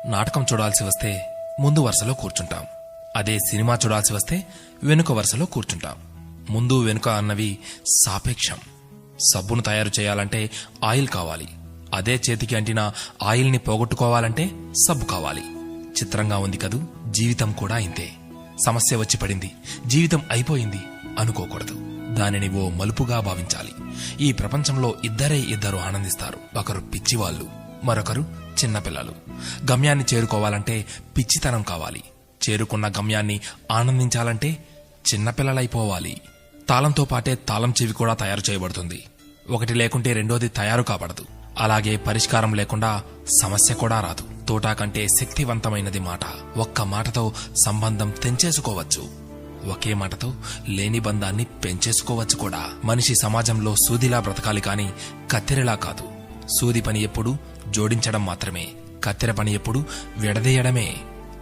నాటకం చూడాల్సి వస్తే ముందు వరుసలో కూర్చుంటాం. అదే సినిమా చూడాల్సి వస్తే వెనుక వరుసలో కూర్చుంటాం. ముందు వెనుక అన్నవి సాపేక్షం. సబ్బును తయారు చేయాలంటే ఆయిల్ కావాలి. అదే చేతికి అంటిన ఆయిల్ని పోగొట్టుకోవాలంటే సబ్బు కావాలి. చిత్రంగా ఉంది కదూ, జీవితం కూడా ఇంతే. సమస్య వచ్చి పడింది, జీవితం అయిపోయింది అనుకోకూడదు. దానిని ఓ మలుపుగా భావించాలి. ఈ ప్రపంచంలో ఇద్దరు ఆనందిస్తారు. ఒకరు పిచ్చివాళ్లు, మరొకరు చిన్నపిల్లలు. గమ్యాన్ని చేరుకోవాలంటే పిచ్చితనం కావాలి. చేరుకున్న గమ్యాన్ని ఆనందించాలంటే చిన్నపిల్లలైపోవాలి. తాళంతో పాటే తాళం చెవి కూడా తయారు చేయబడుతుంది. ఒకటి లేకుంటే రెండోది తయారు కాబడదు. అలాగే పరిష్కారం లేకుండా సమస్య కూడా రాదు. తోటా కంటే శక్తివంతమైనది మాట. ఒక్క మాటతో సంబంధం తెంచేసుకోవచ్చు. ఒకే మాటతో లేని బంధాన్ని పెంచేసుకోవచ్చు కూడా. మనిషి సమాజంలో సూదిలా బ్రతకాలి కాని కత్తెరలా కాదు. సూది పని ఎప్పుడు జోడించడం మాత్రమే, కత్తెర పని ఎప్పుడు విడదీయడమే.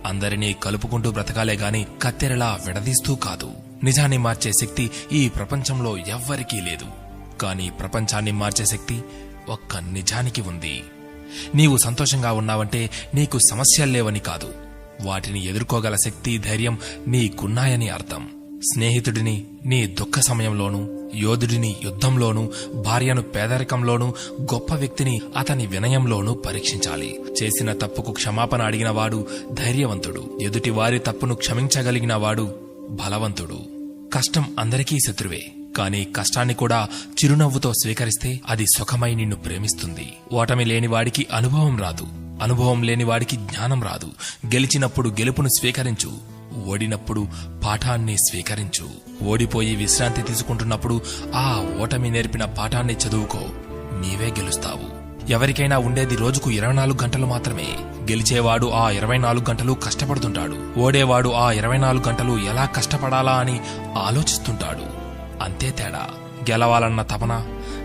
అందరినీ కలుపుకుంటూ బ్రతకాలే గాని కత్తెరలా విడదీస్తూ కాదు. నిజాన్ని మార్చే శక్తి ఈ ప్రపంచంలో ఎవ్వరికీ లేదు. కాని ప్రపంచాన్ని మార్చే శక్తి ఒక్క నిజానికి ఉంది. నీవు సంతోషంగా ఉన్నావంటే నీకు సమస్యల్లేవని కాదు, వాటిని ఎదుర్కోగల శక్తి, ధైర్యం నీకున్నాయని అర్థం. స్నేహితుడిని నీ దుఃఖ సమయంలోనూ, యోధుడిని యుద్ధంలోనూ, భార్యను పేదరికంలోనూ, గొప్ప వ్యక్తిని అతని వినయంలోనూ పరీక్షించాలి. చేసిన తప్పుకు క్షమాపణ అడిగినవాడు ధైర్యవంతుడు. ఎదుటి వారి తప్పును క్షమించగలిగిన వాడు బలవంతుడు. కష్టం అందరికీ శత్రువే, కాని కష్టాన్ని కూడా చిరునవ్వుతో స్వీకరిస్తే అది సుఖమై నిన్ను ప్రేమిస్తుంది. ఓటమి లేనివాడికి అనుభవం రాదు, అనుభవం లేనివాడికి జ్ఞానం రాదు. గెలిచినప్పుడు గెలుపును స్వీకరించు, ఓడినప్పుడు పాఠాన్ని స్వీకరించు. ఓడిపోయి విశ్రాంతి తీసుకుంటున్నప్పుడు ఆ ఓటమి నేర్పిన పాఠాన్ని చదువుకో. నీవే గెలుస్తావు. ఎవరికైనా ఉండేది రోజుకు 24 గంటలు మాత్రమే. గెలిచేవాడు ఆ 24 గంటలు కష్టపడుతుంటాడు. ఓడేవాడు ఆ 24 గంటలు ఎలా కష్టపడాలా అని ఆలోచిస్తుంటాడు. అంతే తేడా. గెలవాలన్న తపన,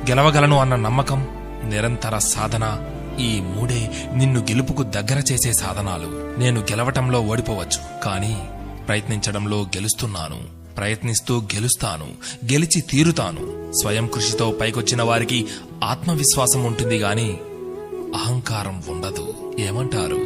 గెలవగలను అన్న నమ్మకం, నిరంతర సాధన, ఈ మూడే నిన్ను గెలుపుకు దగ్గర చేసే సాధనాలు. నేను గెలవటంలో ఓడిపోవచ్చు, కానీ ప్రయత్నించడంలో గెలుస్తున్నాను. ప్రయత్నిస్తూ గెలుస్తాను, గెలిచి తీరుతాను. స్వయం కృషితో పైకొచ్చిన వారికి ఆత్మవిశ్వాసం ఉంటుంది గాని అహంకారం ఉండదు. ఏమంటారు?